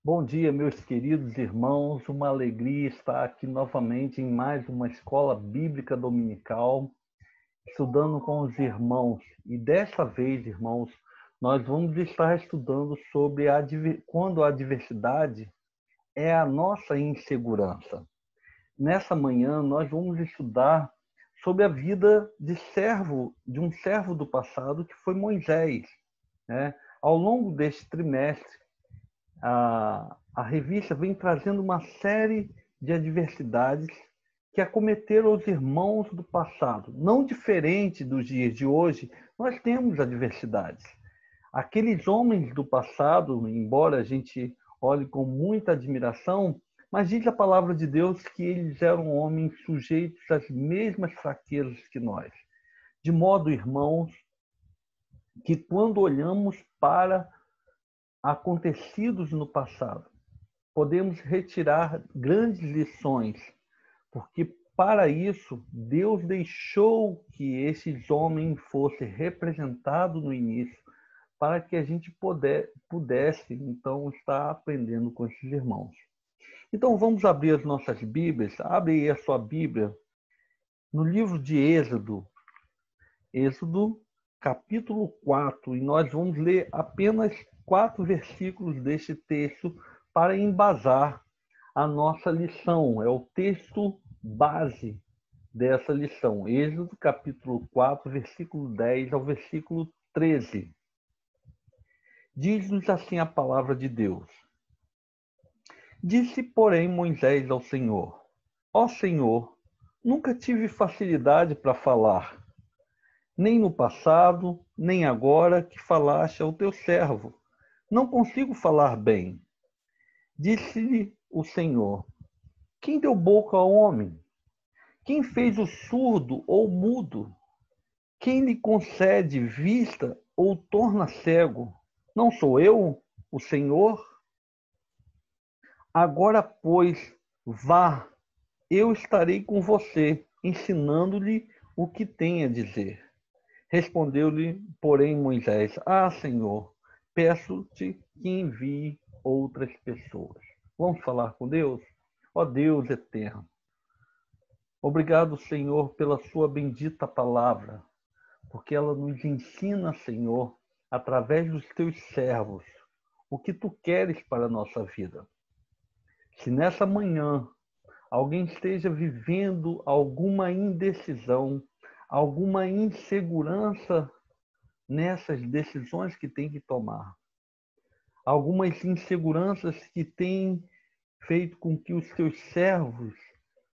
Bom dia, meus queridos irmãos. Uma alegria estar aqui novamente em mais uma escola bíblica dominical, estudando com os irmãos. E dessa vez, irmãos, nós vamos estar estudando sobre quando a adversidade é a nossa insegurança. Nessa manhã, nós vamos estudar sobre a vida de um servo do passado, que foi Moisés, né? Ao longo deste trimestre, a revista vem trazendo uma série de adversidades que acometeram os irmãos do passado. Não diferente dos dias de hoje, nós temos adversidades. Aqueles homens do passado, embora a gente olhe com muita admiração, mas diz a palavra de Deus que eles eram homens sujeitos às mesmas fraquezas que nós. De modo, irmãos, que quando olhamos para acontecidos no passado, podemos retirar grandes lições, porque para isso Deus deixou que esses homens fossem representados no início, para que a gente pudesse então estar aprendendo com esses irmãos. Então vamos abrir as nossas Bíblias. Abre aí a sua Bíblia no livro de Êxodo capítulo 4, e nós vamos ler apenas 4 versículos deste texto para embasar a nossa lição. É o texto base dessa lição. Êxodo capítulo 4, versículo 10 ao versículo 13. Diz-nos assim a palavra de Deus. Disse, porém, Moisés ao Senhor: Ó Senhor, nunca tive facilidade para falar, nem no passado, nem agora que falaste ao teu servo. Não consigo falar bem. Disse-lhe o Senhor: Quem deu boca ao homem? Quem fez o surdo ou mudo? Quem lhe concede vista ou torna cego? Não sou eu, o Senhor? Agora, pois, vá, eu estarei com você, ensinando-lhe o que tem a dizer. Respondeu-lhe, porém, Moisés: Ah, Senhor, peço-te que envie outras pessoas. Vamos falar com Deus? Ó Deus eterno, obrigado, Senhor, pela sua bendita palavra, porque ela nos ensina, Senhor, através dos teus servos, o que tu queres para a nossa vida. Se nessa manhã alguém esteja vivendo alguma indecisão, alguma insegurança nessas decisões que tem que tomar, algumas inseguranças que têm feito com que os teus servos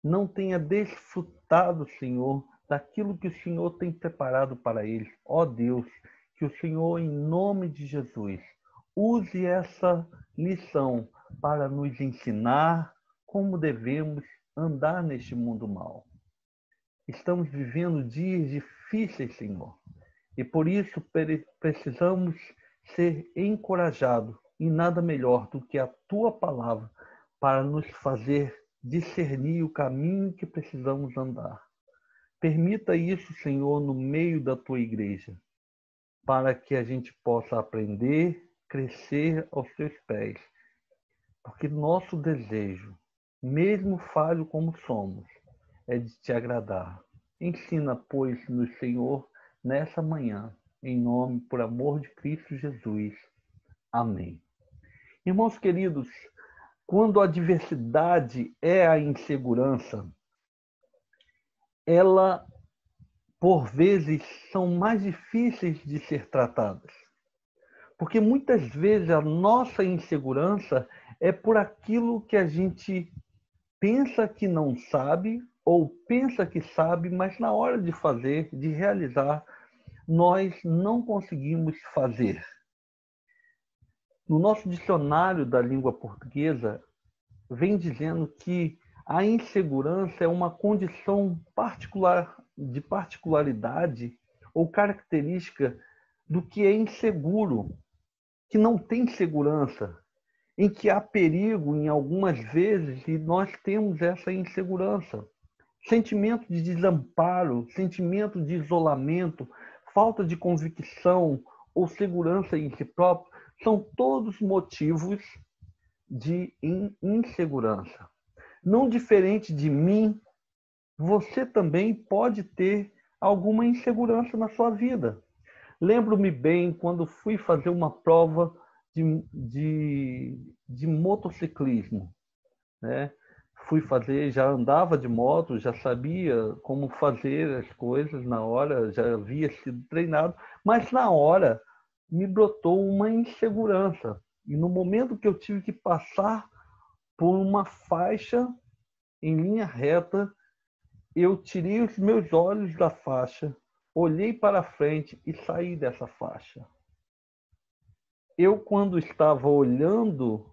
não tenham desfrutado, Senhor, daquilo que o Senhor tem preparado para eles. Ó Deus, que o Senhor, em nome de Jesus, use essa lição para nos ensinar como devemos andar neste mundo mal. Estamos vivendo dias difíceis, Senhor, e por isso precisamos ser encorajados, e nada melhor do que a tua palavra para nos fazer discernir o caminho que precisamos andar. Permita isso, Senhor, no meio da tua igreja, para que a gente possa aprender, crescer aos teus pés. Porque nosso desejo, mesmo falho como somos, é de te agradar. Ensina, pois, no Senhor, nessa manhã, em nome, por amor de Cristo Jesus. Amém. Irmãos queridos, quando a adversidade é a insegurança, ela, por vezes, são mais difíceis de ser tratadas. Porque muitas vezes a nossa insegurança é por aquilo que a gente pensa que não sabe ou pensa que sabe, mas na hora de fazer, de realizar, nós não conseguimos fazer. No nosso dicionário da língua portuguesa, vem dizendo que a insegurança é uma condição de particularidade ou característica do que é inseguro, que não tem segurança, em que há perigo em algumas vezes e nós temos essa insegurança. Sentimento de desamparo, sentimento de isolamento, falta de convicção ou segurança em si próprio são todos motivos de insegurança. Não diferente de mim, você também pode ter alguma insegurança na sua vida. Lembro-me bem quando fui fazer uma prova de motociclismo, né? Fui fazer, já andava de moto, já sabia como fazer as coisas na hora, já havia sido treinado, mas na hora me brotou uma insegurança. E no momento que eu tive que passar por uma faixa em linha reta, eu tirei os meus olhos da faixa, olhei para frente e saí dessa faixa. Eu, quando estava olhando,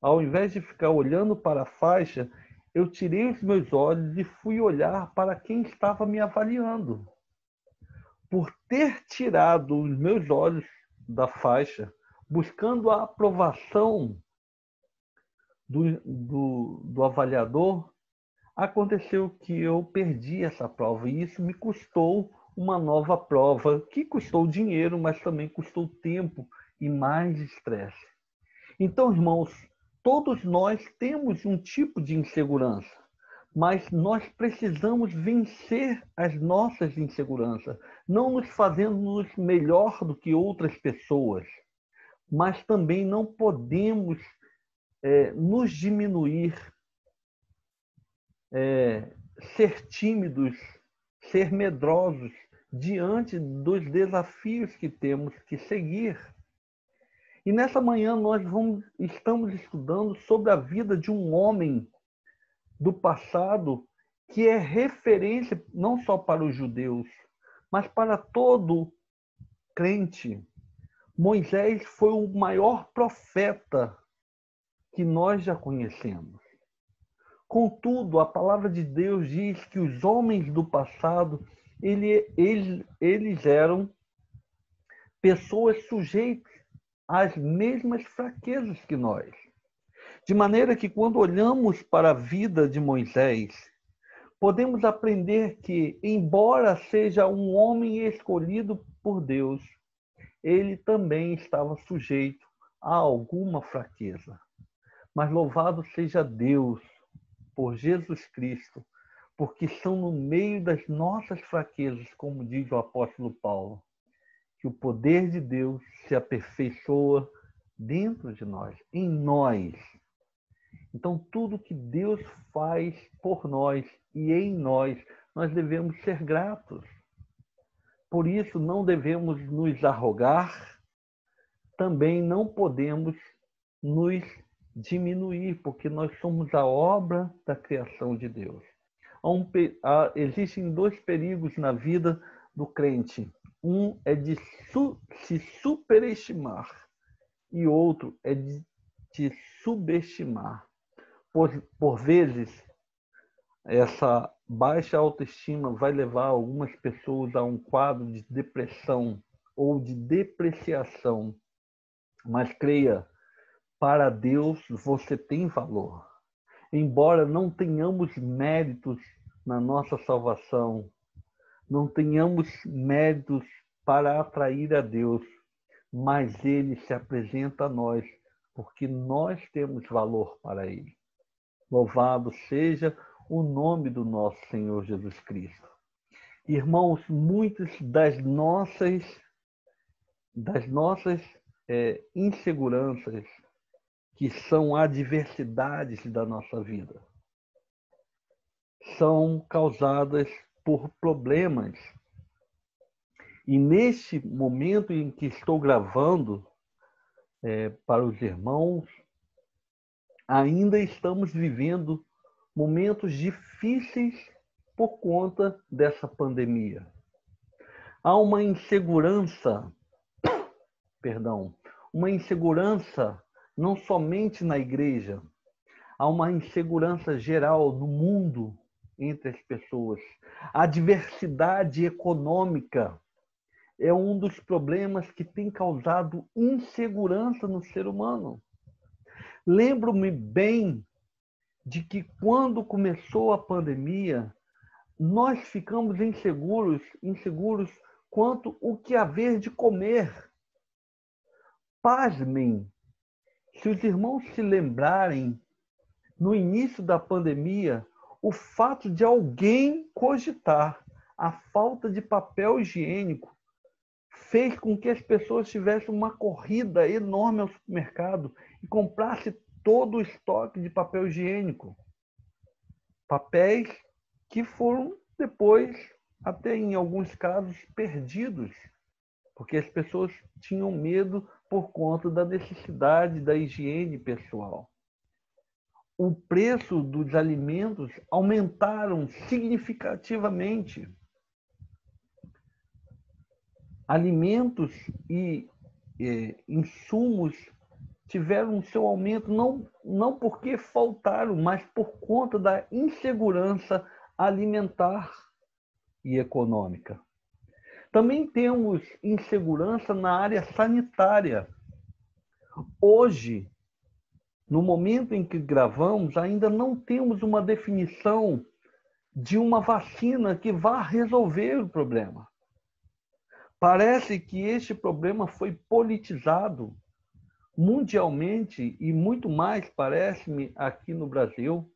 ao invés de ficar olhando para a faixa, eu tirei os meus olhos e fui olhar para quem estava me avaliando. Por ter tirado os meus olhos da faixa, buscando a aprovação do avaliador, aconteceu que eu perdi essa prova e isso me custou uma nova prova, que custou dinheiro, mas também custou tempo e mais estresse. Então, irmãos, todos nós temos um tipo de insegurança, mas nós precisamos vencer as nossas inseguranças, não nos fazendo melhor do que outras pessoas, mas também não podemos nos diminuir, ser tímidos, ser medrosos diante dos desafios que temos que seguir. E nessa manhã nós estamos estudando sobre a vida de um homem do passado que é referência não só para os judeus, mas para todo crente. Moisés foi o maior profeta que nós já conhecemos. Contudo, a palavra de Deus diz que os homens do passado, eles eram pessoas sujeitas às mesmas fraquezas que nós. De maneira que, quando olhamos para a vida de Moisés, podemos aprender que, embora seja um homem escolhido por Deus, ele também estava sujeito a alguma fraqueza. Mas louvado seja Deus por Jesus Cristo, porque são no meio das nossas fraquezas, como diz o apóstolo Paulo, que o poder de Deus se aperfeiçoa dentro de nós, em nós. Então, tudo que Deus faz por nós e em nós, nós devemos ser gratos. Por isso, não devemos nos arrogar, também não podemos nos diminuir, porque nós somos a obra da criação de Deus. Existem dois perigos na vida do crente. Um é de se superestimar e outro é de subestimar. Por vezes, essa baixa autoestima vai levar algumas pessoas a um quadro de depressão ou de depreciação. Mas creia, para Deus você tem valor. Embora não tenhamos méritos na nossa salvação, não tenhamos méritos para atrair a Deus, mas Ele se apresenta a nós, porque nós temos valor para Ele. Louvado seja o nome do nosso Senhor Jesus Cristo. Irmãos, muitas das nossas inseguranças, que são adversidades da nossa vida, são causadas por problemas. E neste momento em que estou gravando para os irmãos, ainda estamos vivendo momentos difíceis por conta dessa pandemia. Há uma insegurança não somente na igreja, há uma insegurança geral no mundo entre as pessoas. A diversidade econômica é um dos problemas que tem causado insegurança no ser humano. Lembro-me bem de que quando começou a pandemia, nós ficamos inseguros quanto o que haver de comer. Pasmem, Se os irmãos se lembrarem, no início da pandemia, o fato de alguém cogitar a falta de papel higiênico fez com que as pessoas tivessem uma corrida enorme ao supermercado e comprassem todo o estoque de papel higiênico. Papéis que foram depois, até em alguns casos, perdidos, porque as pessoas tinham medo por conta da necessidade da higiene pessoal. O preço dos alimentos aumentaram significativamente. Alimentos e insumos tiveram seu aumento não porque faltaram, mas por conta da insegurança alimentar e econômica. Também temos insegurança na área sanitária. Hoje, no momento em que gravamos, ainda não temos uma definição de uma vacina que vá resolver o problema. Parece que este problema foi politizado mundialmente e muito mais, parece-me, aqui no Brasil,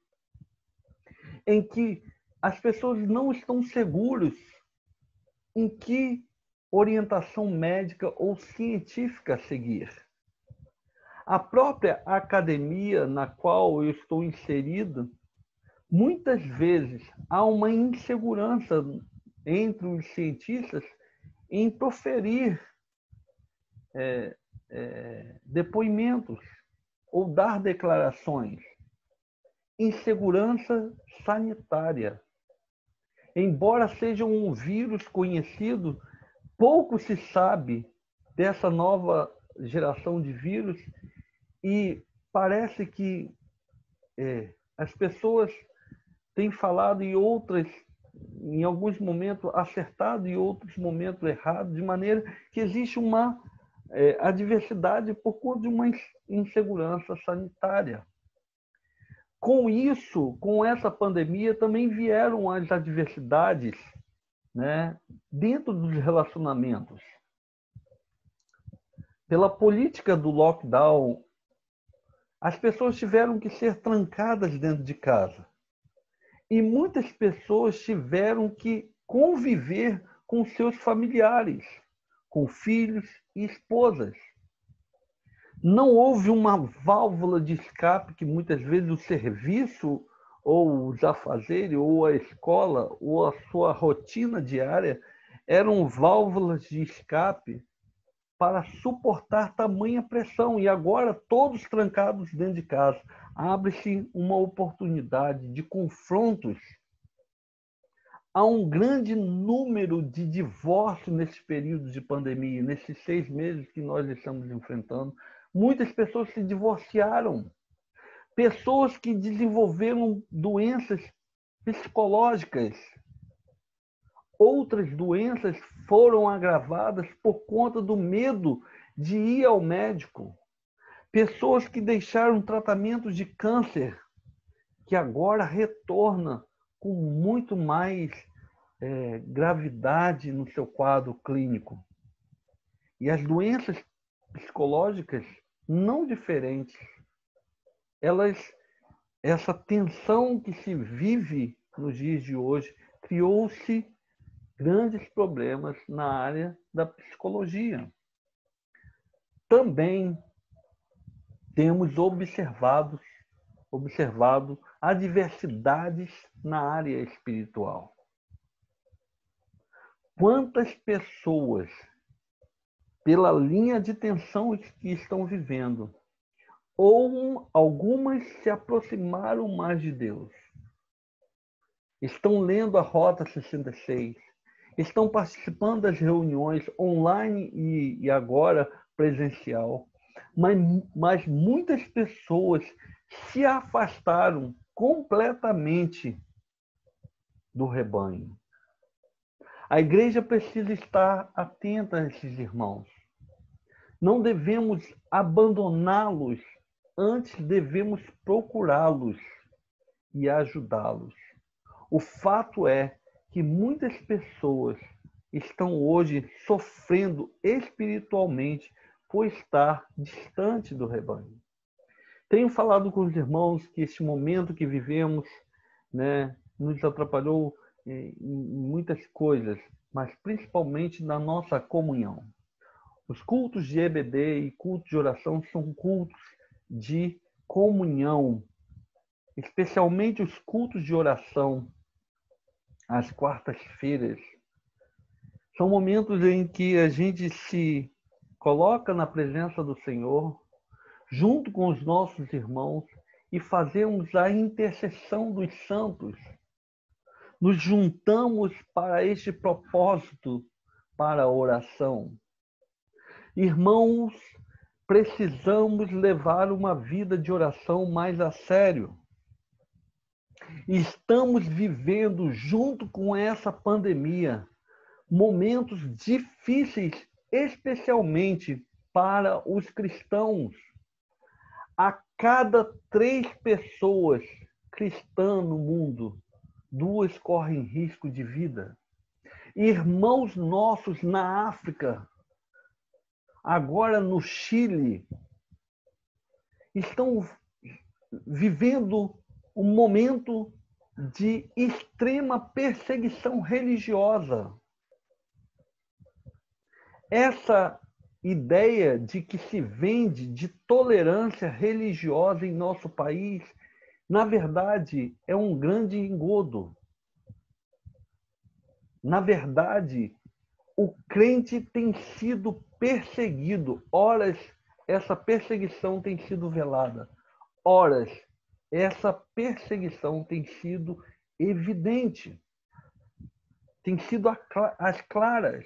em que as pessoas não estão seguras em que orientação médica ou científica seguir. A própria academia na qual eu estou inserido, muitas vezes há uma insegurança entre os cientistas em proferir depoimentos ou dar declarações. Insegurança sanitária. Embora seja um vírus conhecido, pouco se sabe dessa nova geração de vírus e parece que as pessoas têm falado em alguns momentos acertado e outros momentos errado, de maneira que existe uma adversidade por conta de uma insegurança sanitária. Com isso, com essa pandemia, também vieram as adversidades, né, dentro dos relacionamentos. Pela política do lockdown, as pessoas tiveram que ser trancadas dentro de casa. E muitas pessoas tiveram que conviver com seus familiares, com filhos e esposas. Não houve uma válvula de escape que muitas vezes o serviço, ou os afazeres, ou a escola, ou a sua rotina diária eram válvulas de escape para suportar tamanha pressão. E agora, todos trancados dentro de casa, abre-se uma oportunidade de confrontos. Há um grande número de divórcios nesse período de pandemia, nesses 6 meses que nós estamos enfrentando. Muitas pessoas se divorciaram. Pessoas que desenvolveram doenças psicológicas. Outras doenças foram agravadas por conta do medo de ir ao médico. Pessoas que deixaram tratamentos de câncer, que agora retorna com muito mais gravidade no seu quadro clínico. E as doenças psicológicas não diferentes. Essa tensão que se vive nos dias de hoje criou-se grandes problemas na área da psicologia. Também temos observado adversidades na área espiritual. Quantas pessoas, pela linha de tensão que estão vivendo, ou algumas se aproximaram mais de Deus, estão lendo a Rota 66, estão participando das reuniões online e agora presencial, mas muitas pessoas se afastaram completamente do rebanho. A igreja precisa estar atenta a esses irmãos. Não devemos abandoná-los, antes devemos procurá-los e ajudá-los. O fato é que muitas pessoas estão hoje sofrendo espiritualmente por estar distante do rebanho. Tenho falado com os irmãos que este momento que vivemos, né, nos atrapalhou em muitas coisas, mas principalmente na nossa comunhão. Os cultos de EBD e cultos de oração são cultos de comunhão, especialmente os cultos de oração às quartas-feiras. São momentos em que a gente se coloca na presença do Senhor, junto com os nossos irmãos, e fazemos a intercessão dos santos. Nos juntamos para este propósito, para a oração. Irmãos, precisamos levar uma vida de oração mais a sério. Estamos vivendo, junto com essa pandemia, momentos difíceis, especialmente para os cristãos. A cada 3 pessoas cristãs no mundo, 2 correm risco de vida. Irmãos nossos na África, agora no Chile, estão vivendo um momento de extrema perseguição religiosa. Essa ideia de que se vende de tolerância religiosa em nosso país, na verdade, é um grande engodo. Na verdade, o crente tem sido perseguido. Horas, essa perseguição tem sido velada. Horas, essa perseguição tem sido evidente. Tem sido às claras.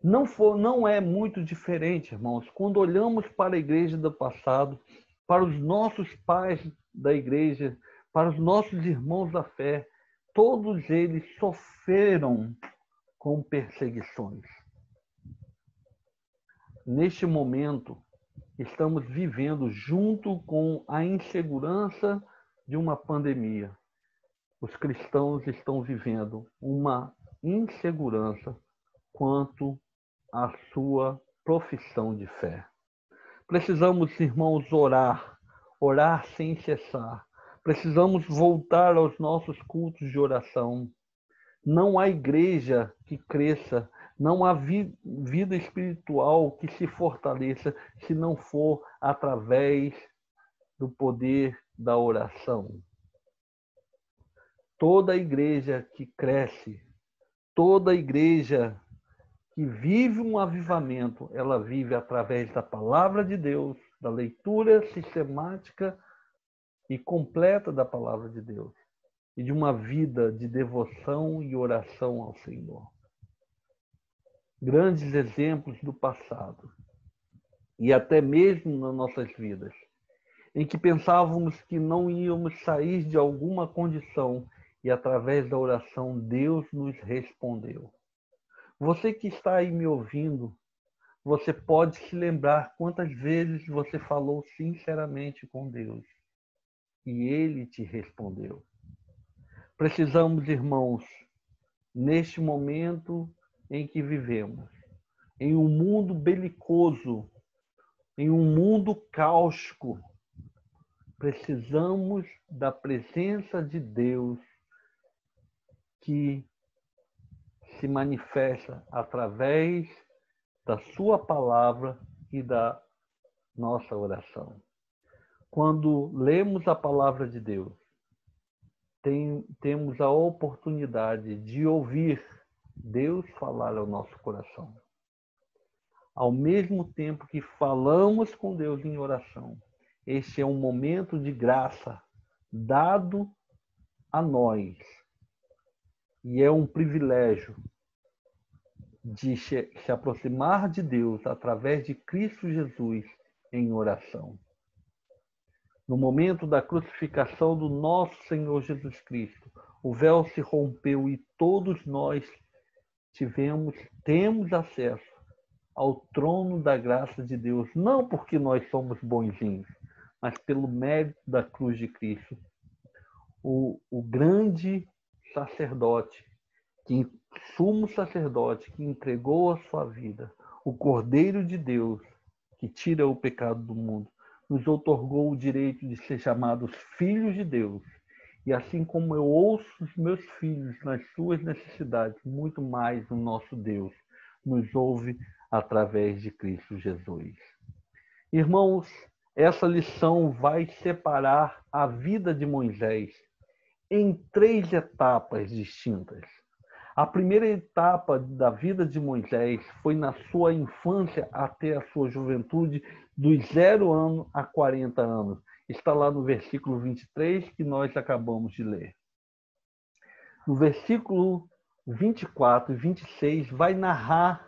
Não é muito diferente, irmãos, quando olhamos para a igreja do passado, para os nossos pais da igreja, para os nossos irmãos da fé, todos eles sofreram com perseguições. Neste momento, estamos vivendo junto com a insegurança de uma pandemia. Os cristãos estão vivendo uma insegurança quanto à sua profissão de fé. Precisamos, irmãos, orar sem cessar. Precisamos voltar aos nossos cultos de oração. Não há igreja que cresça, não há vida espiritual que se fortaleça se não for através do poder da oração. Toda igreja que cresce, toda igreja que vive um avivamento, ela vive através da palavra de Deus, da leitura sistemática e completa da palavra de Deus, e de uma vida de devoção e oração ao Senhor. Grandes exemplos do passado, e até mesmo nas nossas vidas, em que pensávamos que não íamos sair de alguma condição, e através da oração Deus nos respondeu. Você que está aí me ouvindo, você pode se lembrar quantas vezes você falou sinceramente com Deus e Ele te respondeu. Precisamos, irmãos, neste momento em que vivemos, em um mundo belicoso, em um mundo cáustico, precisamos da presença de Deus que se manifesta através da sua palavra e da nossa oração. Quando lemos a palavra de Deus, temos a oportunidade de ouvir Deus falar ao nosso coração. Ao mesmo tempo que falamos com Deus em oração, este é um momento de graça dado a nós. E é um privilégio de se aproximar de Deus através de Cristo Jesus em oração. No momento da crucificação do nosso Senhor Jesus Cristo, o véu se rompeu e todos nós temos acesso ao trono da graça de Deus, não porque nós somos bonzinhos, mas pelo mérito da cruz de Cristo. O grande sacerdote, sumo sacerdote que entregou a sua vida, o Cordeiro de Deus que tira o pecado do mundo, nos outorgou o direito de ser chamados filhos de Deus. E assim como eu ouço os meus filhos nas suas necessidades, muito mais o nosso Deus nos ouve através de Cristo Jesus. Irmãos, essa lição vai separar a vida de Moisés em 3 etapas distintas. A primeira etapa da vida de Moisés foi na sua infância até a sua juventude, dos 0 anos a 40 anos. Está lá no versículo 23, que nós acabamos de ler. No versículo 24 e 26, vai narrar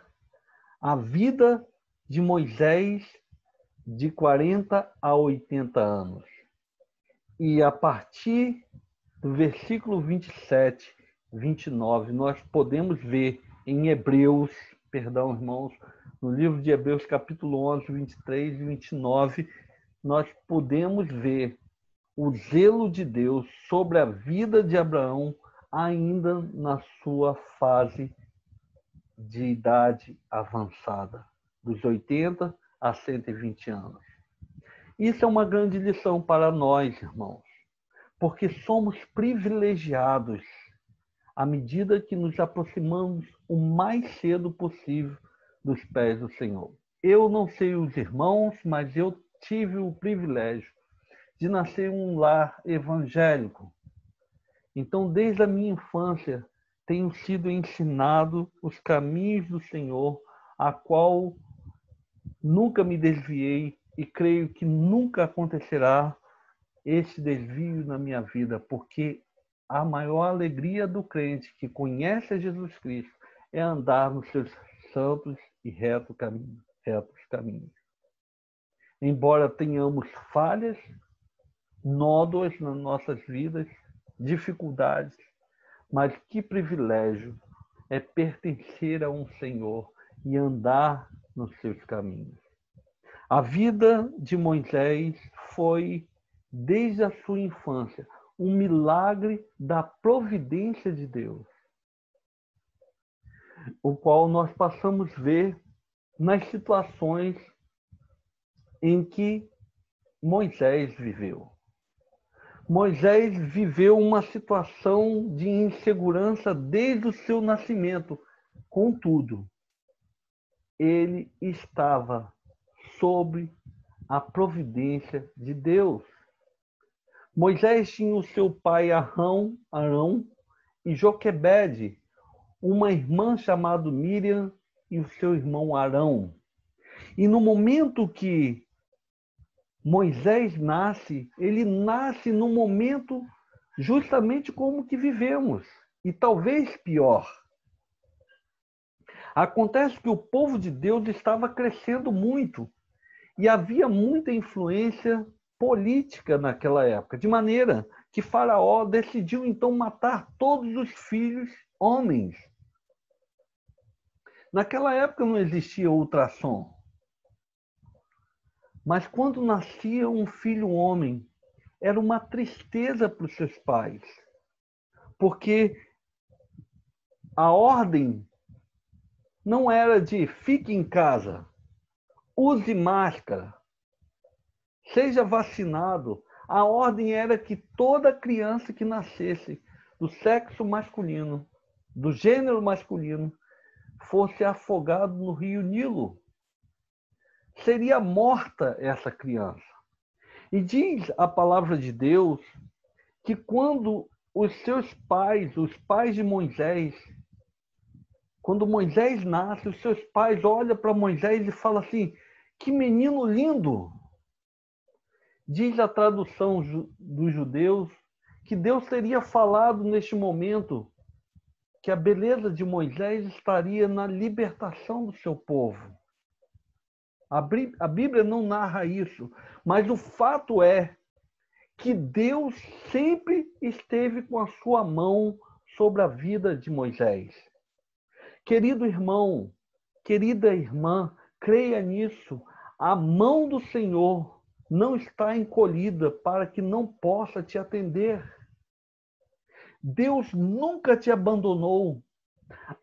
a vida de Moisés de 40 a 80 anos. E a partir do versículo 27, 29, nós podemos ver em Hebreus, perdão, irmãos, no livro de Hebreus, capítulo 11, 23 e 29, nós podemos ver o zelo de Deus sobre a vida de Abraão ainda na sua fase de idade avançada, dos 80 a 120 anos. Isso é uma grande lição para nós, irmãos, porque somos privilegiados à medida que nos aproximamos o mais cedo possível dos pés do Senhor. Eu não sei os irmãos, mas eu tive o privilégio de nascer em um lar evangélico. Então, desde a minha infância, tenho sido ensinado os caminhos do Senhor, a qual nunca me desviei e creio que nunca acontecerá esse desvio na minha vida, porque a maior alegria do crente que conhece a Jesus Cristo é andar nos seus santos e retos caminhos. Embora tenhamos falhas, nódoas nas nossas vidas, dificuldades, mas que privilégio é pertencer a um Senhor e andar nos seus caminhos. A vida de Moisés foi, desde a sua infância, um milagre da providência de Deus, o qual nós passamos a ver nas situações em que Moisés viveu. Moisés viveu uma situação de insegurança desde o seu nascimento. Contudo, ele estava sob a providência de Deus. Moisés tinha o seu pai Arão e Joquebede, uma irmã chamada Miriam e o seu irmão Arão. E no momento que Moisés nasce, ele nasce num momento justamente como que vivemos, e talvez pior. Acontece que o povo de Deus estava crescendo muito e havia muita influência política naquela época, de maneira que Faraó decidiu então matar todos os filhos homens. Naquela época não existia ultrassom. Mas quando nascia um filho homem, era uma tristeza para os seus pais, porque a ordem não era de fique em casa, use máscara, seja vacinado. A ordem era que toda criança que nascesse do sexo masculino, do gênero masculino, fosse afogado no rio Nilo. Seria morta essa criança. E diz a palavra de Deus que quando os seus pais, os pais de Moisés, quando Moisés nasce, os seus pais olham para Moisés e falam assim, que menino lindo! Diz a tradução dos judeus que Deus teria falado neste momento que a beleza de Moisés estaria na libertação do seu povo. A Bíblia não narra isso, mas o fato é que Deus sempre esteve com a sua mão sobre a vida de Moisés. Querido irmão, querida irmã, creia nisso. A mão do Senhor não está encolhida para que não possa te atender. Deus nunca te abandonou.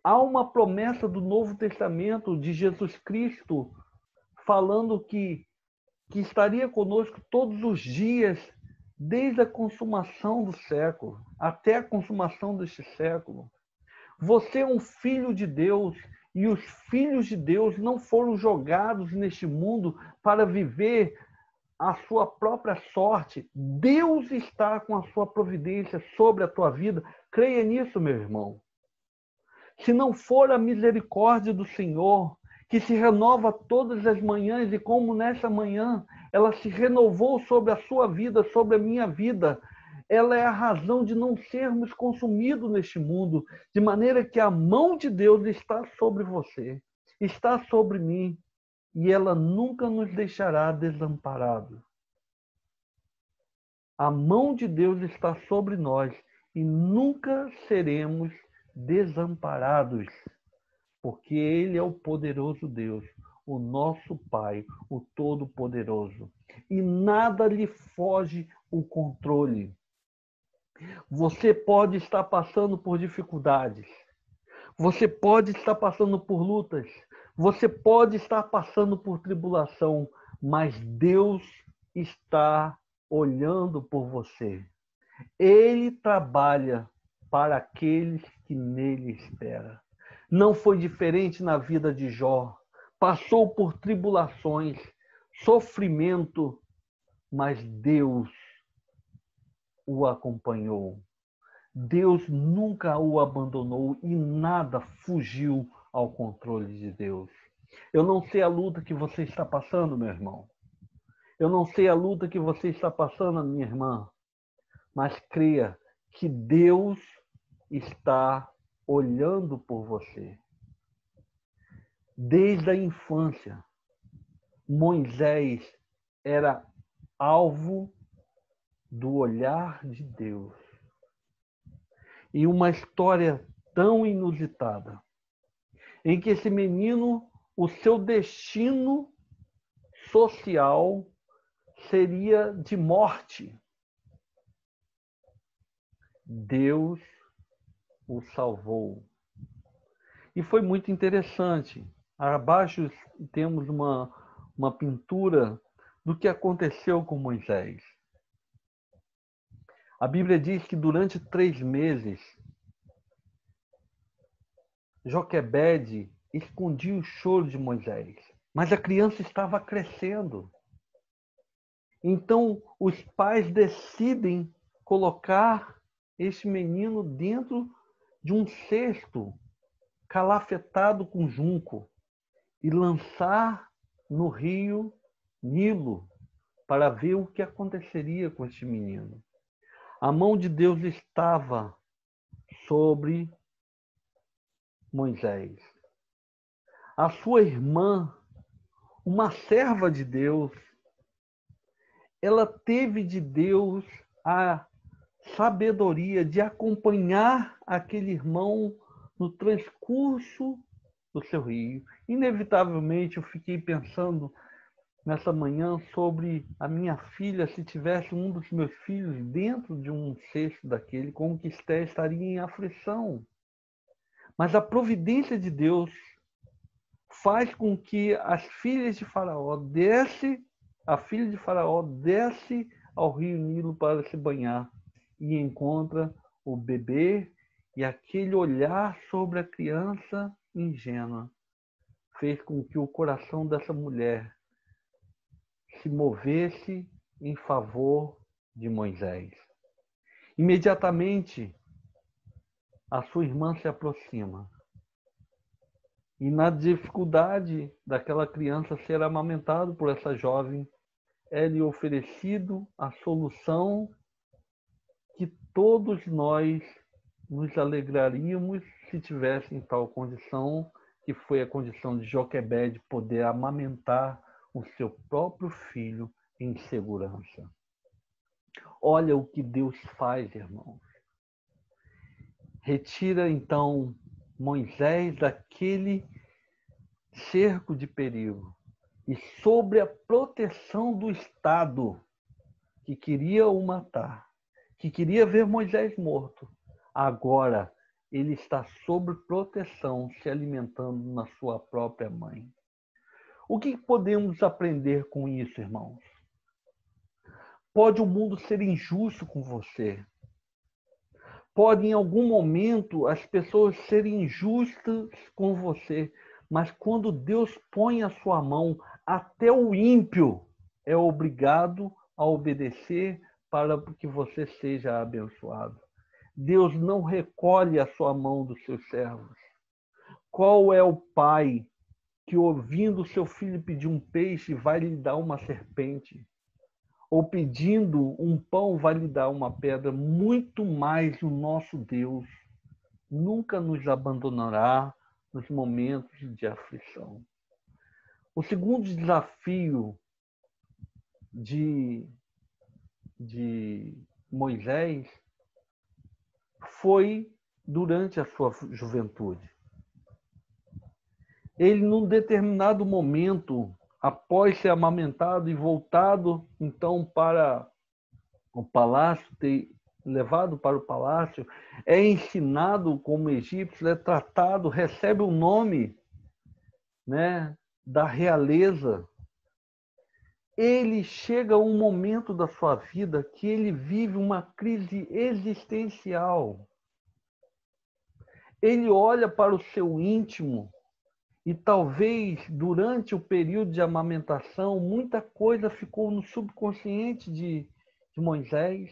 Há uma promessa do Novo Testamento de Jesus Cristo falando que estaria conosco todos os dias, desde a consumação do século, até a consumação deste século. Você é um filho de Deus, e os filhos de Deus não foram jogados neste mundo para viver a sua própria sorte. Deus está com a sua providência sobre a tua vida. Creia nisso, meu irmão. Se não for a misericórdia do Senhor, que se renova todas as manhãs, e como nessa manhã ela se renovou sobre a sua vida, sobre a minha vida, ela é a razão de não sermos consumidos neste mundo, de maneira que a mão de Deus está sobre você, está sobre mim, e ela nunca nos deixará desamparados. A mão de Deus está sobre nós e nunca seremos desamparados, porque Ele é o poderoso Deus, o nosso Pai, o Todo-Poderoso. E nada lhe foge o controle. Você pode estar passando por dificuldades. Você pode estar passando por lutas. Você pode estar passando por tribulação, mas Deus está olhando por você. Ele trabalha para aqueles que nele esperam. Não foi diferente na vida de Jó. Passou por tribulações, sofrimento, mas Deus o acompanhou. Deus nunca o abandonou e nada fugiu ao controle de Deus. Eu não sei a luta que você está passando, meu irmão. Eu não sei a luta que você está passando, minha irmã. Mas creia que Deus está olhando por você. Desde a infância, Moisés era alvo do olhar de Deus. E uma história tão inusitada, em que esse menino, o seu destino social seria de morte. Deus o salvou. E foi muito interessante. Abaixo temos uma pintura do que aconteceu com Moisés. A Bíblia diz que durante 3 meses, Joquebede escondia o choro de Moisés. Mas a criança estava crescendo. Então, os pais decidem colocar este menino dentro de um cesto calafetado com junco e lançar no rio Nilo para ver o que aconteceria com este menino. A mão de Deus estava sobre Moisés. A sua irmã, uma serva de Deus, ela teve de Deus a sabedoria de acompanhar aquele irmão no transcurso do seu rio. Inevitavelmente, eu fiquei pensando nessa manhã sobre a minha filha, se tivesse um dos meus filhos dentro de um cesto daquele, como que Esté estaria em aflição. Mas a providência de Deus faz com que as filhas de Faraó a filha de Faraó desce ao rio Nilo para se banhar e encontra o bebê, e aquele olhar sobre a criança ingênua fez com que o coração dessa mulher se movesse em favor de Moisés. Imediatamente, a sua irmã se aproxima. E na dificuldade daquela criança ser amamentado por essa jovem, é-lhe oferecido a solução que todos nós nos alegraríamos se tivessem tal condição, que foi a condição de Joquebede poder amamentar o seu próprio filho em segurança. Olha o que Deus faz, irmãos. Retira, então, Moisés daquele cerco de perigo e sobre a proteção do Estado que queria o matar, que queria ver Moisés morto. Agora ele está sob proteção, se alimentando na sua própria mãe. O que podemos aprender com isso, irmãos? Pode o mundo ser injusto com você. Pode, em algum momento, as pessoas serem injustas com você. Mas quando Deus põe a sua mão, até o ímpio é obrigado a obedecer para que você seja abençoado. Deus não recolhe a sua mão dos seus servos. Qual é o pai que, ouvindo seu filho pedir um peixe, vai lhe dar uma serpente? Ou pedindo um pão, vai lhe dar uma pedra? Muito mais o nosso Deus nunca nos abandonará nos momentos de aflição. O segundo desafio de Moisés foi durante a sua juventude. Ele, num determinado momento, após ser amamentado e voltado, então, para o palácio, levado para o palácio, é ensinado como egípcio, é tratado, recebe o nome, né, da realeza. Ele chega a um momento da sua vida que ele vive uma crise existencial. Ele olha para o seu íntimo e talvez durante o período de amamentação muita coisa ficou no subconsciente de Moisés.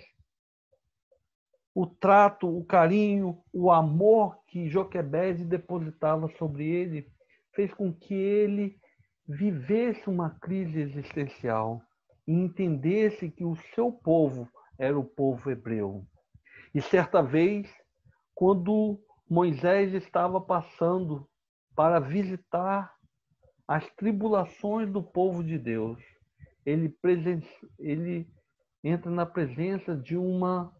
O trato, o carinho, o amor que Joquebede depositava sobre ele fez com que ele vivesse uma crise existencial e entendesse que o seu povo era o povo hebreu. E certa vez, quando Moisés estava passando para visitar as tribulações do povo de Deus, ele entra na presença de um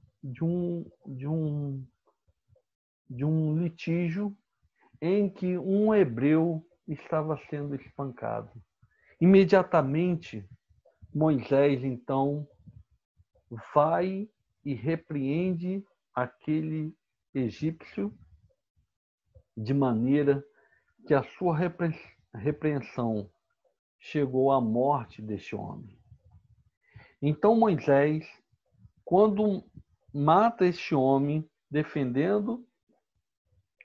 litígio em que um hebreu estava sendo espancado. Imediatamente, Moisés, então, vai e repreende aquele egípcio de maneira que a sua repreensão chegou à morte deste homem. Então Moisés, quando mata este homem, defendendo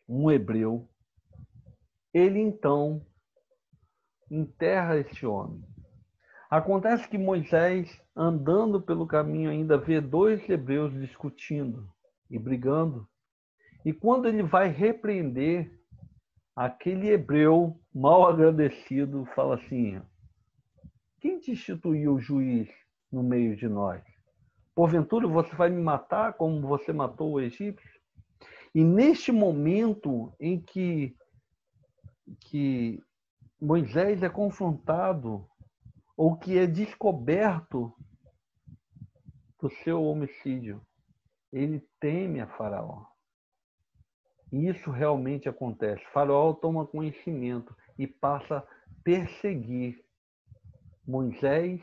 um hebreu, ele então enterra este homem. Acontece que Moisés, andando pelo caminho, ainda vê dois hebreus discutindo e brigando. E quando ele vai repreender, aquele hebreu mal agradecido fala assim: quem te instituiu juiz no meio de nós? Porventura você vai me matar como você matou o egípcio? E neste momento em que Moisés é confrontado, ou que é descoberto do seu homicídio, ele teme a Faraó. E isso realmente acontece. Faraó toma conhecimento e passa a perseguir Moisés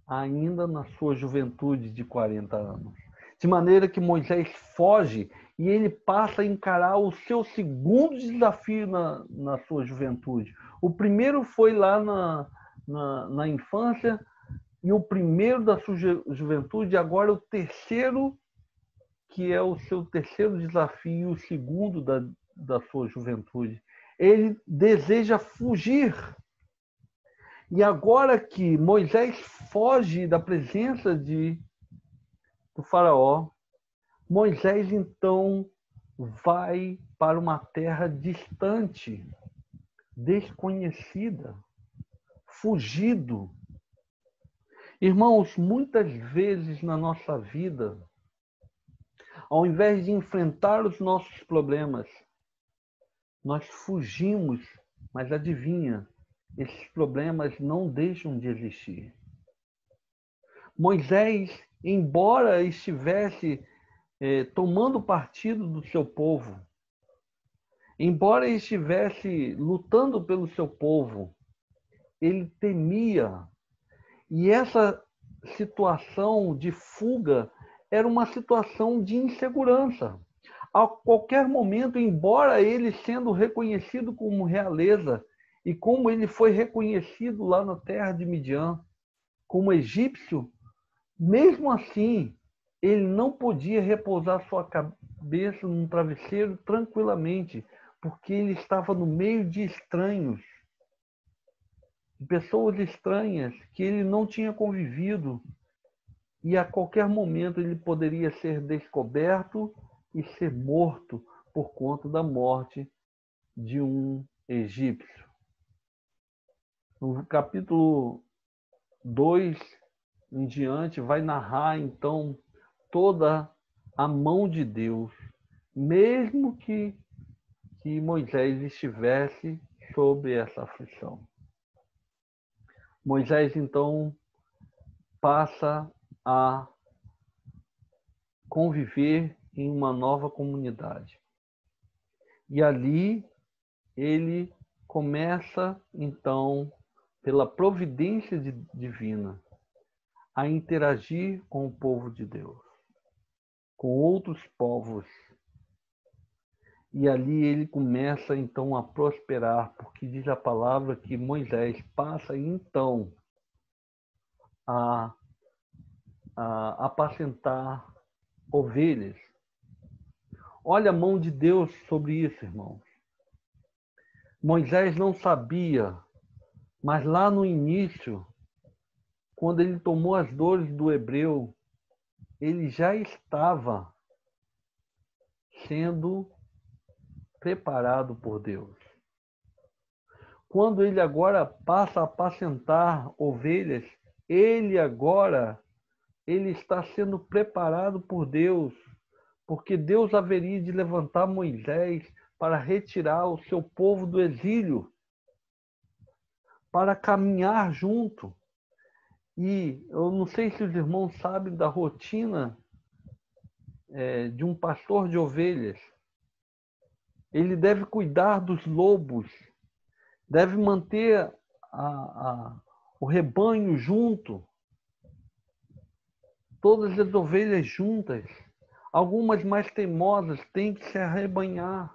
ainda na sua juventude de 40 anos. De maneira que Moisés foge e ele passa a encarar o seu segundo desafio na sua juventude. O primeiro foi lá na infância, e o primeiro da sua juventude, agora o terceiro, que é o seu terceiro desafio, o segundo da sua juventude. Ele deseja fugir. E agora que Moisés foge da presença do faraó, Moisés então vai para uma terra distante, desconhecida, fugido. Irmãos, muitas vezes na nossa vida, ao invés de enfrentar os nossos problemas, nós fugimos, mas adivinha, esses problemas não deixam de existir. Moisés, embora estivesse tomando partido do seu povo, embora estivesse lutando pelo seu povo, ele temia. E essa situação de fuga era uma situação de insegurança. A qualquer momento, embora ele sendo reconhecido como realeza, e como ele foi reconhecido lá na terra de Midian como egípcio, mesmo assim, ele não podia repousar sua cabeça num travesseiro tranquilamente, porque ele estava no meio de estranhos, de pessoas estranhas que ele não tinha convivido, e a qualquer momento ele poderia ser descoberto e ser morto por conta da morte de um egípcio. No capítulo 2 em diante, vai narrar então toda a mão de Deus, mesmo que Moisés estivesse sob essa aflição. Moisés então passa a conviver em uma nova comunidade. E ali ele começa então, pela providência divina, a interagir com o povo de Deus, com outros povos. E ali ele começa então a prosperar, porque diz a palavra que Moisés passa então a apacentar ovelhas. Olha a mão de Deus sobre isso, irmãos. Moisés não sabia, mas lá no início, quando ele tomou as dores do hebreu, ele já estava sendo preparado por Deus. Quando ele agora passa a apacentar ovelhas, ele está sendo preparado por Deus, porque Deus haveria de levantar Moisés para retirar o seu povo do exílio, para caminhar junto. E eu não sei se os irmãos sabem da rotina de um pastor de ovelhas. Ele deve cuidar dos lobos, deve manter o rebanho junto, todas as ovelhas juntas. Algumas mais teimosas têm que se arrebanhar.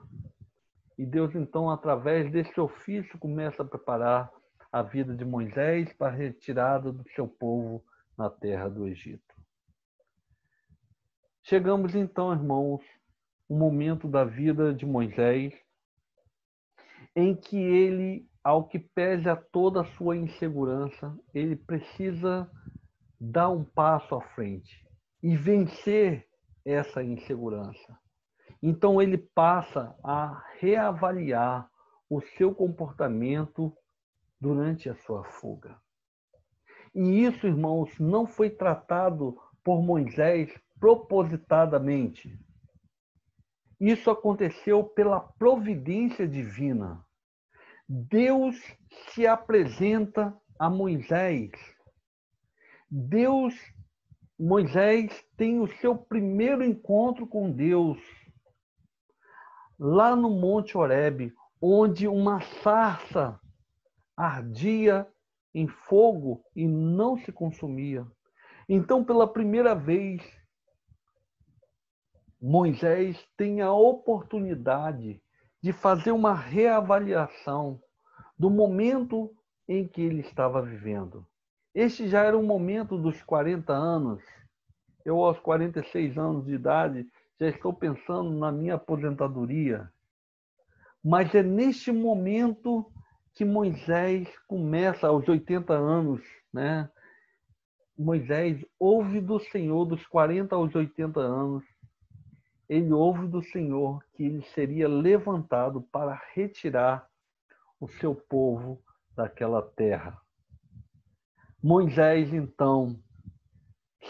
E Deus, então, através desse ofício, começa a preparar a vida de Moisés para a retirada do seu povo na terra do Egito. Chegamos, então, irmãos, um momento da vida de Moisés em que ele, ao que pese a toda a sua insegurança, ele precisa dar um passo à frente e vencer essa insegurança. Então ele passa a reavaliar o seu comportamento durante a sua fuga. E isso, irmãos, não foi tratado por Moisés propositadamente. Isso aconteceu pela providência divina. Deus se apresenta a Moisés. Moisés tem o seu primeiro encontro com Deus lá no Monte Horebe, onde uma sarça ardia em fogo e não se consumia. Então, pela primeira vez, Moisés tem a oportunidade de fazer uma reavaliação do momento em que ele estava vivendo. Este já era o momento dos 40 anos. Eu, aos 46 anos de idade, já estou pensando na minha aposentadoria. Mas é neste momento que Moisés começa, aos 80 anos, né? Moisés ouve do Senhor, dos 40 aos 80 anos, ele ouve do Senhor que ele seria levantado para retirar o seu povo daquela terra. Moisés, então,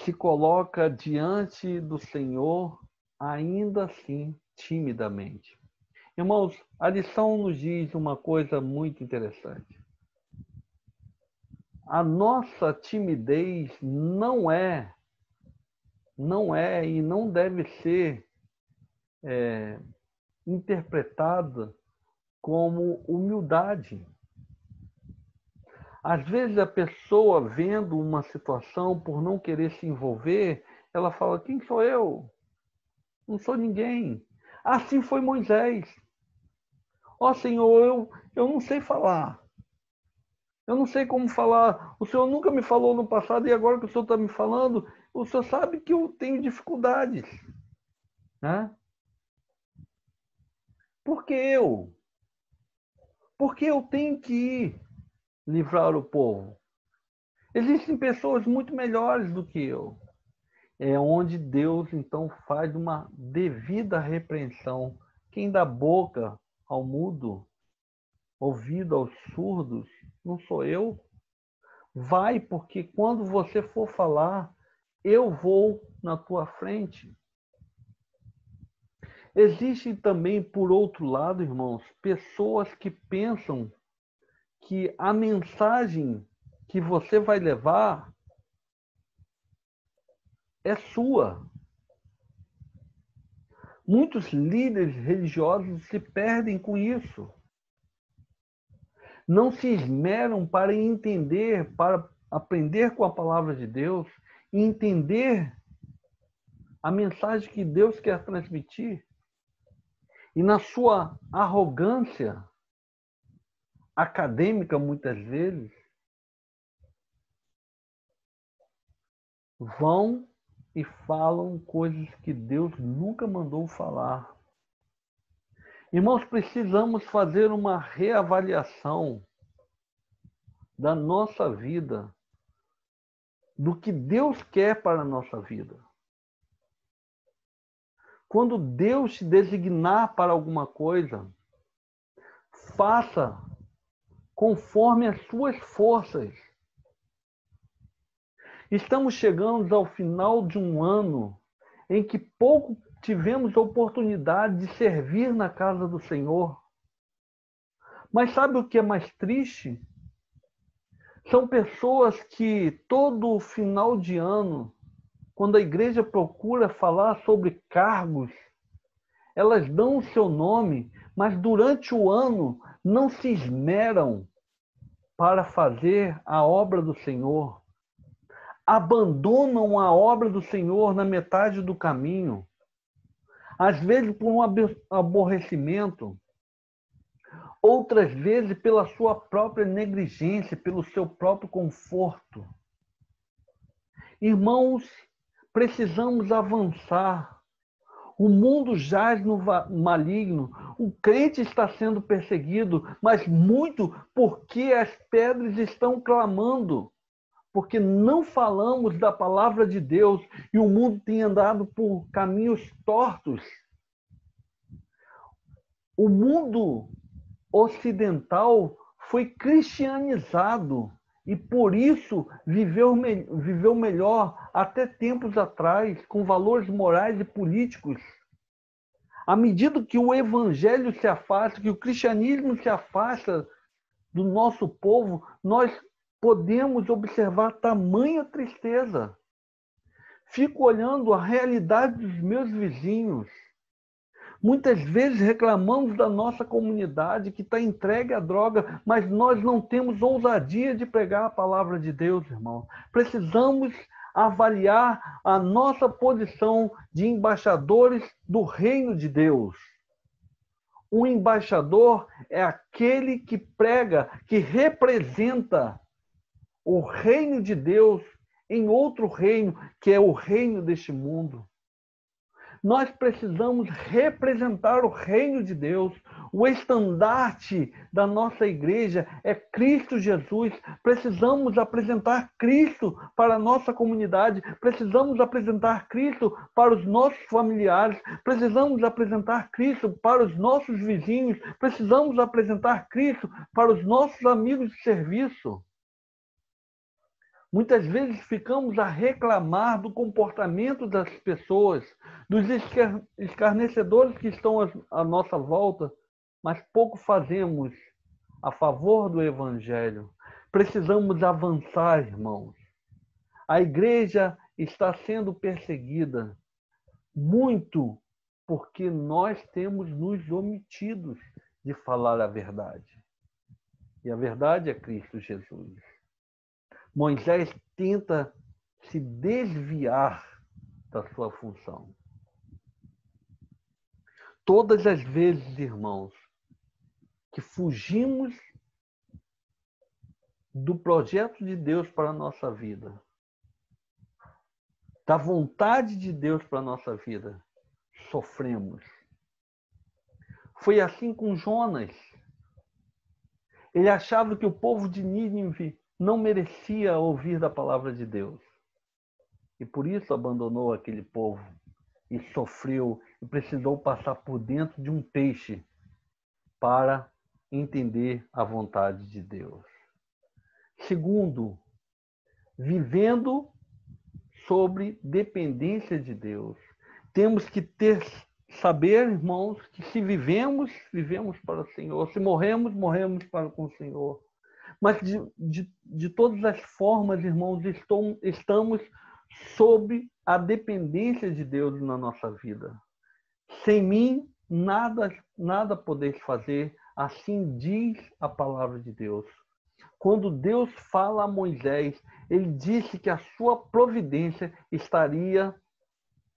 se coloca diante do Senhor, ainda assim, timidamente. Irmãos, a lição nos diz uma coisa muito interessante. A nossa timidez não é e não deve ser interpretada como humildade. Às vezes a pessoa, vendo uma situação, por não querer se envolver, ela fala: quem sou eu? Não sou ninguém. Assim foi Moisés. Ó Senhor, eu não sei falar. Eu não sei como falar. O Senhor nunca me falou no passado e agora que o Senhor está me falando, o Senhor sabe que eu tenho dificuldades. Né? Por que eu? Porque eu tenho que ir livrar o povo. Existem pessoas muito melhores do que eu. É onde Deus, então, faz uma devida repreensão. Quem dá boca ao mudo, ouvido aos surdos, não sou eu. Vai, porque quando você for falar, eu vou na tua frente. Existem também, por outro lado, irmãos, pessoas que pensam que a mensagem que você vai levar é sua. Muitos líderes religiosos se perdem com isso. Não se esmeram para entender, para aprender com a palavra de Deus e entender a mensagem que Deus quer transmitir. E na sua arrogância acadêmica, muitas vezes, vão e falam coisas que Deus nunca mandou falar. Irmãos, precisamos fazer uma reavaliação da nossa vida, do que Deus quer para a nossa vida. Quando Deus te designar para alguma coisa, faça conforme as suas forças. Estamos chegando ao final de um ano em que pouco tivemos oportunidade de servir na casa do Senhor. Mas sabe o que é mais triste? São pessoas que todo final de ano, quando a igreja procura falar sobre cargos, elas dão o seu nome, mas durante o ano não se esmeram para fazer a obra do Senhor. Abandonam a obra do Senhor na metade do caminho. Às vezes por um aborrecimento, outras vezes pela sua própria negligência, pelo seu próprio conforto. Irmãos, precisamos avançar. O mundo jaz no maligno, o crente está sendo perseguido, mas muito porque as pedras estão clamando, porque não falamos da palavra de Deus e o mundo tem andado por caminhos tortos. O mundo ocidental foi cristianizado e por isso viveu melhor até tempos atrás, com valores morais e políticos. À medida que o evangelho se afasta, que o cristianismo se afasta do nosso povo, nós podemos observar tamanha tristeza. Fico olhando a realidade dos meus vizinhos. Muitas vezes reclamamos da nossa comunidade que está entregue à droga, mas nós não temos ousadia de pregar a palavra de Deus, irmão. Precisamos avaliar a nossa posição de embaixadores do reino de Deus. Um embaixador é aquele que prega, que representa o reino de Deus em outro reino, que é o reino deste mundo. Nós precisamos representar o reino de Deus. O estandarte da nossa igreja é Cristo Jesus. Precisamos apresentar Cristo para a nossa comunidade. Precisamos apresentar Cristo para os nossos familiares. Precisamos apresentar Cristo para os nossos vizinhos. Precisamos apresentar Cristo para os nossos amigos de serviço. Muitas vezes ficamos a reclamar do comportamento das pessoas, dos escarnecedores que estão à nossa volta, mas pouco fazemos a favor do Evangelho. Precisamos avançar, irmãos. A igreja está sendo perseguida muito porque nós temos nos omitido de falar a verdade. E a verdade é Cristo Jesus. Moisés tenta se desviar da sua função. Todas as vezes, irmãos, que fugimos do projeto de Deus para a nossa vida, da vontade de Deus para a nossa vida, sofremos. Foi assim com Jonas. Ele achava que o povo de Nínive não merecia ouvir da palavra de Deus. E por isso abandonou aquele povo e sofreu e precisou passar por dentro de um peixe para entender a vontade de Deus. Segundo, vivendo sobre dependência de Deus. Temos que saber, irmãos, que se vivemos, vivemos para o Senhor. Se morremos, morremos para com o Senhor. Mas de todas as formas, irmãos, estamos sob a dependência de Deus na nossa vida. Sem mim, nada podeis fazer, assim diz a palavra de Deus. Quando Deus fala a Moisés, ele disse que a sua providência estaria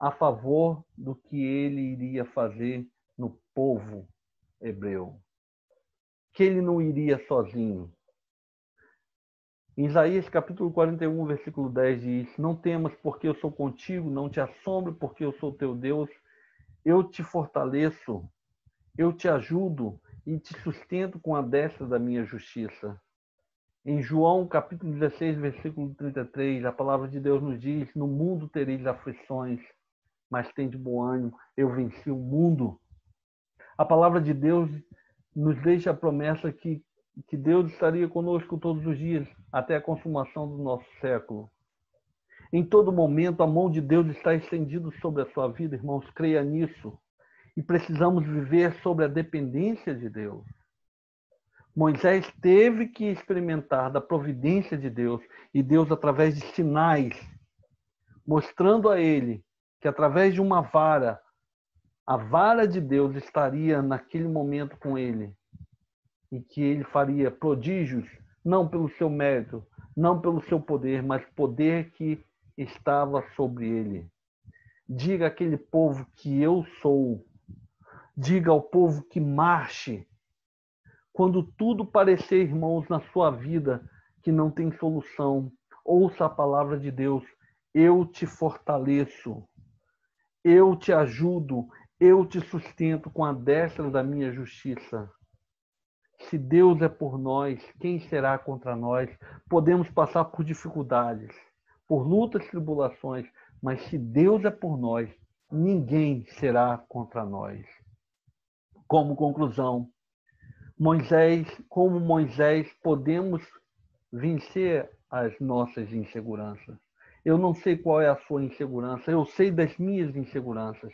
a favor do que ele iria fazer no povo hebreu. Que ele não iria sozinho. Em Isaías capítulo 41, versículo 10 diz: Não temas, porque eu sou contigo, não te assombre, porque eu sou teu Deus. Eu te fortaleço, eu te ajudo e te sustento com a destra da minha justiça. Em João capítulo 16, versículo 33, a palavra de Deus nos diz: No mundo tereis aflições, mas tende bom ânimo, eu venci o mundo. A palavra de Deus nos deixa a promessa que Deus estaria conosco todos os dias, até a consumação do nosso século. Em todo momento, a mão de Deus está estendida sobre a sua vida, irmãos, creia nisso. E precisamos viver sobre a dependência de Deus. Moisés teve que experimentar da providência de Deus, e Deus, através de sinais, mostrando a ele que através de uma vara, a vara de Deus estaria naquele momento com ele, e que ele faria prodígios, não pelo seu mérito, não pelo seu poder, mas poder que estava sobre ele. Diga àquele povo que eu sou. Diga ao povo que marche. Quando tudo parecer, irmãos, na sua vida que não tem solução, ouça a palavra de Deus. Eu te fortaleço. Eu te ajudo. Eu te sustento com a destra da minha justiça. Se Deus é por nós, quem será contra nós? Podemos passar por dificuldades, por lutas e tribulações, mas se Deus é por nós, ninguém será contra nós. Como conclusão, como Moisés, podemos vencer as nossas inseguranças. Eu não sei qual é a sua insegurança, eu sei das minhas inseguranças,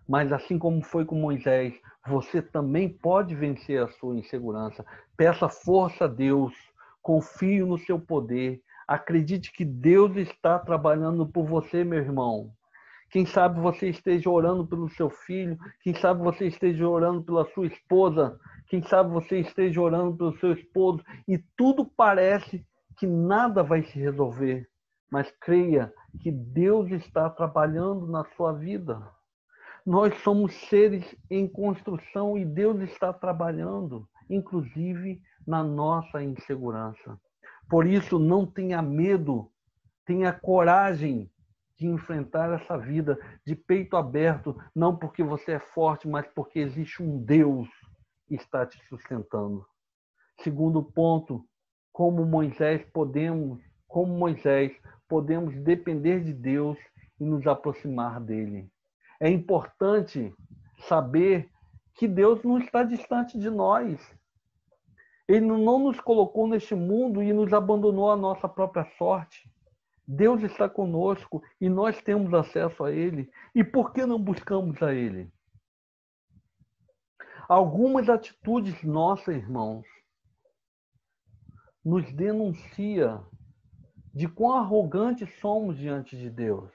mas assim como foi com Moisés, você também pode vencer a sua insegurança. Peça força a Deus, confie no seu poder, acredite que Deus está trabalhando por você, meu irmão. Quem sabe você esteja orando pelo seu filho, quem sabe você esteja orando pela sua esposa, quem sabe você esteja orando pelo seu esposo, e tudo parece que nada vai se resolver. Mas creia que Deus está trabalhando na sua vida. Nós somos seres em construção e Deus está trabalhando, inclusive na nossa insegurança. Por isso, não tenha medo, tenha coragem de enfrentar essa vida de peito aberto, não porque você é forte, mas porque existe um Deus que está te sustentando. Segundo ponto, como Moisés podemos depender de Deus e nos aproximar dele. É importante saber que Deus não está distante de nós. Ele não nos colocou neste mundo e nos abandonou à nossa própria sorte. Deus está conosco e nós temos acesso a Ele. E por que não buscamos a Ele? Algumas atitudes nossas, irmãos, nos denuncia de quão arrogantes somos diante de Deus.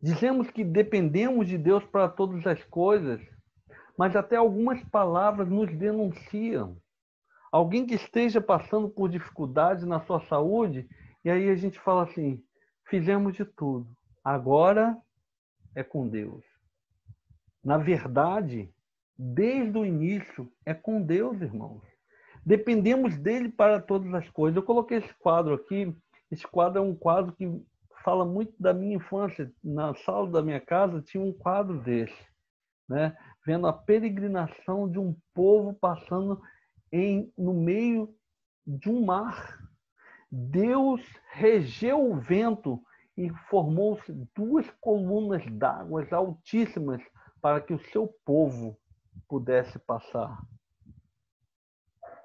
Dizemos que dependemos de Deus para todas as coisas, mas até algumas palavras nos denunciam. Alguém que esteja passando por dificuldades na sua saúde, e aí a gente fala assim, fizemos de tudo, agora é com Deus. Na verdade, desde o início, é com Deus, irmãos. Dependemos dele para todas as coisas. Eu coloquei esse quadro aqui. Esse quadro é um quadro que fala muito da minha infância. Na sala da minha casa tinha um quadro desse, né? Vendo a peregrinação de um povo passando no meio de um mar. Deus regeu o vento e formou-se duas colunas d'água altíssimas para que o seu povo pudesse passar.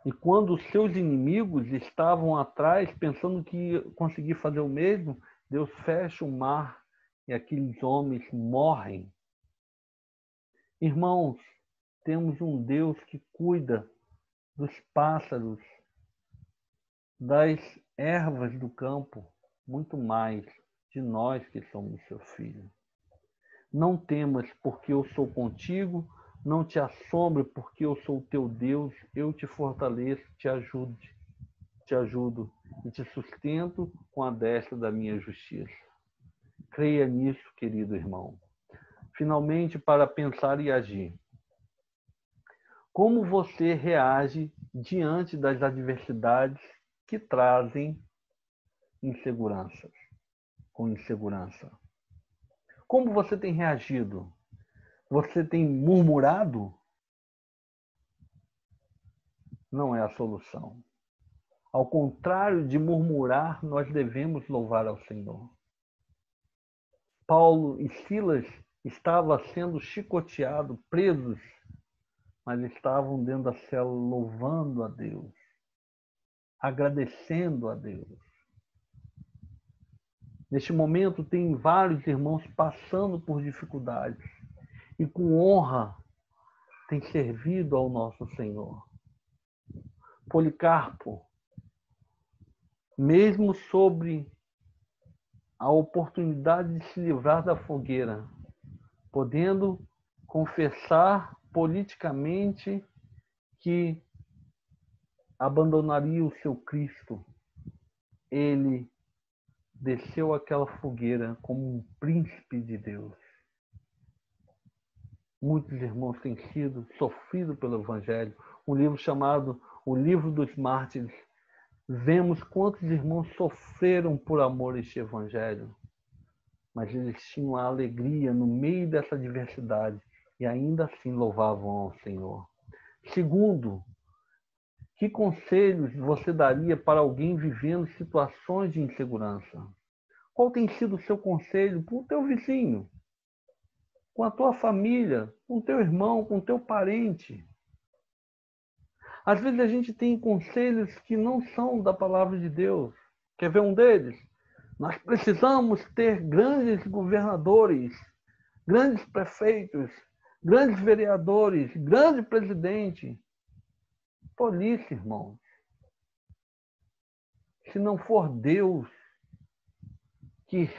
E quando os seus inimigos estavam atrás, pensando que ia conseguir fazer o mesmo, Deus fecha o mar e aqueles homens morrem. Irmãos, temos um Deus que cuida dos pássaros, das ervas do campo, muito mais de nós que somos seu filho. Não temas, porque eu sou contigo, não te assombre, porque eu sou teu Deus, eu te fortaleço, te ajudo e te sustento com a destra da minha justiça. Creia nisso, querido irmão. Finalmente, para pensar e agir. Como você reage diante das adversidades que trazem inseguranças, com insegurança? Como você tem reagido? Você tem murmurado? Não é a solução. Ao contrário de murmurar, nós devemos louvar ao Senhor. Paulo e Silas estavam sendo chicoteados, presos, mas estavam dentro da cela louvando a Deus, agradecendo a Deus. Neste momento, tem vários irmãos passando por dificuldades e com honra tem servido ao nosso Senhor. Policarpo, mesmo sobre a oportunidade de se livrar da fogueira, podendo confessar politicamente que abandonaria o seu Cristo, ele desceu aquela fogueira como um príncipe de Deus. Muitos irmãos têm sido sofridos pelo Evangelho. Um livro chamado O Livro dos Mártires. Vemos quantos irmãos sofreram por amor a este Evangelho. Mas eles tinham a alegria no meio dessa adversidade e ainda assim louvavam ao Senhor. Segundo, que conselhos você daria para alguém vivendo situações de insegurança? Qual tem sido o seu conselho para o teu vizinho, com a tua família, com o teu irmão, com o teu parente? Às vezes a gente tem conselhos que não são da palavra de Deus. Quer ver um deles? Nós precisamos ter grandes governadores, grandes prefeitos, grandes vereadores, grande presidente. Tolice, irmãos. Se não for Deus que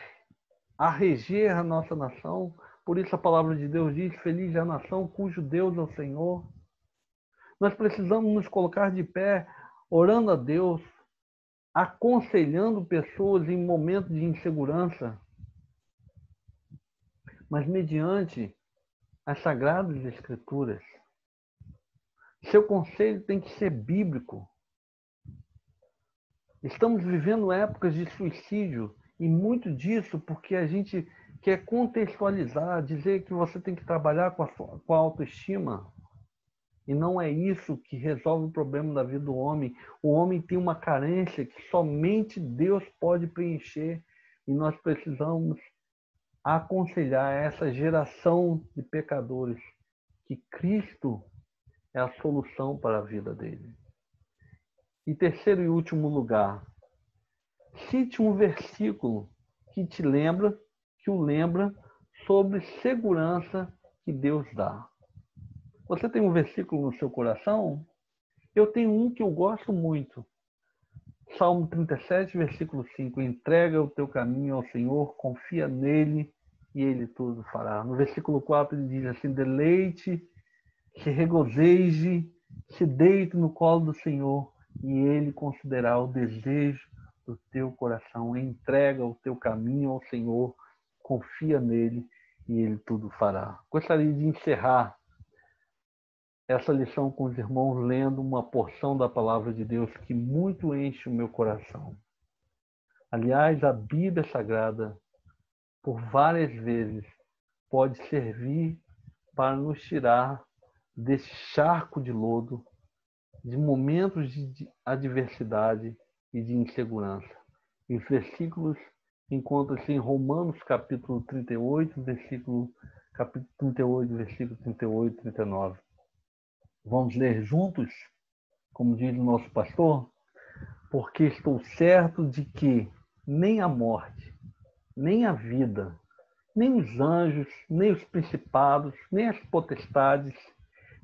a reger a nossa nação, por isso a palavra de Deus diz, feliz é a nação cujo Deus é o Senhor. Nós precisamos nos colocar de pé, orando a Deus, aconselhando pessoas em momentos de insegurança, mas mediante as Sagradas Escrituras. Seu conselho tem que ser bíblico. Estamos vivendo épocas de suicídio e muito disso porque a gente quer contextualizar, dizer que você tem que trabalhar com a autoestima. E não é isso que resolve o problema da vida do homem. O homem tem uma carência que somente Deus pode preencher. E nós precisamos aconselhar essa geração de pecadores que Cristo é a solução para a vida dele. E terceiro e último lugar, cite um versículo que o lembra sobre segurança que Deus dá. Você tem um versículo no seu coração? Eu tenho um que eu gosto muito. Salmo 37, versículo 5. Entrega o teu caminho ao Senhor, confia nele e ele tudo fará. No versículo 4 ele diz assim, deleite, se regozeje, se deite no colo do Senhor e ele concederá o desejo do teu coração. Entrega o teu caminho ao Senhor, confia nele e ele tudo fará. Gostaria de encerrar essa lição com os irmãos lendo uma porção da palavra de Deus que muito enche o meu coração. Aliás, a Bíblia Sagrada, por várias vezes, pode servir para nos tirar desse charco de lodo, de momentos de adversidade e de insegurança. E os versículos encontram-se em Romanos capítulo 38, capítulo 38, versículo 38 e 39. Vamos ler juntos, como diz o nosso pastor? Porque estou certo de que nem a morte, nem a vida, nem os anjos, nem os principados, nem as potestades,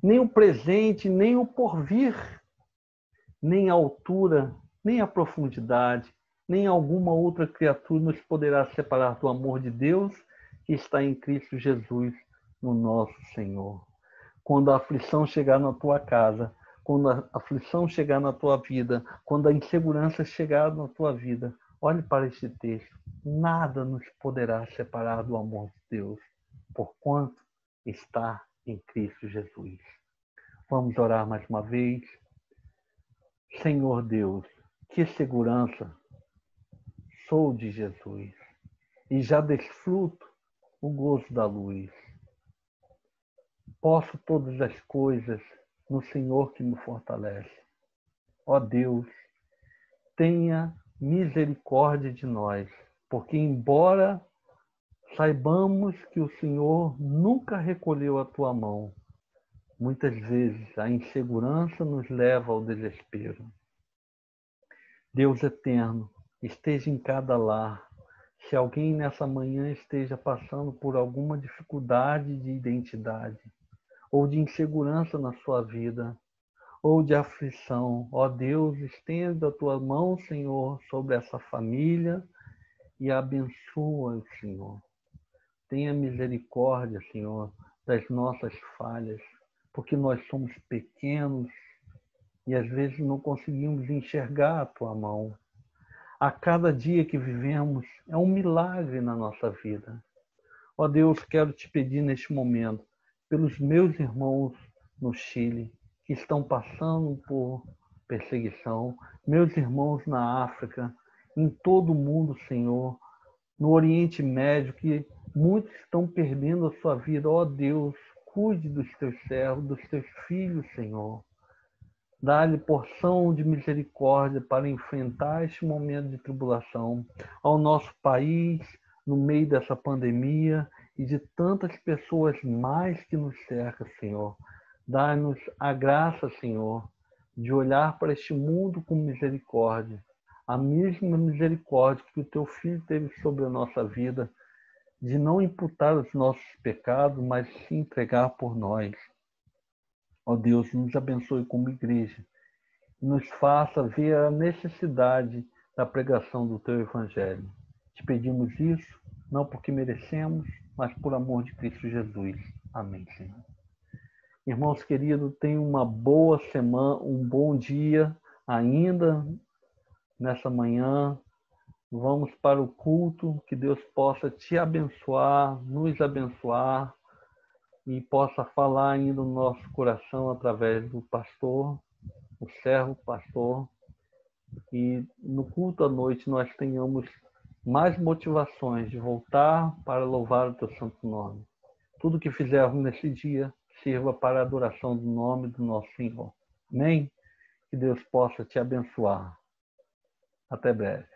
nem o presente, nem o porvir, nem a altura, nem a profundidade, nem alguma outra criatura nos poderá separar do amor de Deus que está em Cristo Jesus, no nosso Senhor. Quando a aflição chegar na tua casa, quando a aflição chegar na tua vida, quando a insegurança chegar na tua vida, olhe para este texto. Nada nos poderá separar do amor de Deus, porquanto está em Cristo Jesus. Vamos orar mais uma vez. Senhor Deus, que segurança sou de Jesus e já desfruto o gozo da luz. Posso todas as coisas no Senhor que me fortalece. Ó Deus, tenha misericórdia de nós, porque embora saibamos que o Senhor nunca recolheu a tua mão, muitas vezes a insegurança nos leva ao desespero. Deus eterno, esteja em cada lar. Se alguém nessa manhã esteja passando por alguma dificuldade de identidade, ou de insegurança na sua vida, ou de aflição, ó Deus, estenda a tua mão, Senhor, sobre essa família e abençoa, Senhor. Tenha misericórdia, Senhor, das nossas falhas, porque nós somos pequenos e às vezes não conseguimos enxergar a tua mão. A cada dia que vivemos é um milagre na nossa vida. Ó Deus, quero te pedir neste momento, pelos meus irmãos no Chile, que estão passando por perseguição, meus irmãos na África, em todo o mundo, Senhor, no Oriente Médio, que muitos estão perdendo a sua vida. Ó Deus, cuide dos teus servos, dos teus filhos, Senhor. Dá-lhe porção de misericórdia para enfrentar este momento de tribulação ao nosso país, no meio dessa pandemia e de tantas pessoas mais que nos cercam, Senhor. Dá-nos a graça, Senhor, de olhar para este mundo com misericórdia, a mesma misericórdia que o teu Filho teve sobre a nossa vida, de não imputar os nossos pecados, mas se entregar por nós. Ó Deus, nos abençoe como igreja e nos faça ver a necessidade da pregação do teu Evangelho. Te pedimos isso, não porque merecemos, mas por amor de Cristo Jesus. Amém, Senhor. Irmãos queridos, tenham uma boa semana, um bom dia ainda nessa manhã. Vamos para o culto, que Deus possa te abençoar, nos abençoar e possa falar ainda no nosso coração através do pastor, o servo pastor, e no culto à noite nós tenhamos mais motivações de voltar para louvar o teu santo nome. Tudo que fizermos nesse dia sirva para a adoração do nome do nosso Senhor. Amém? Que Deus possa te abençoar. Até breve.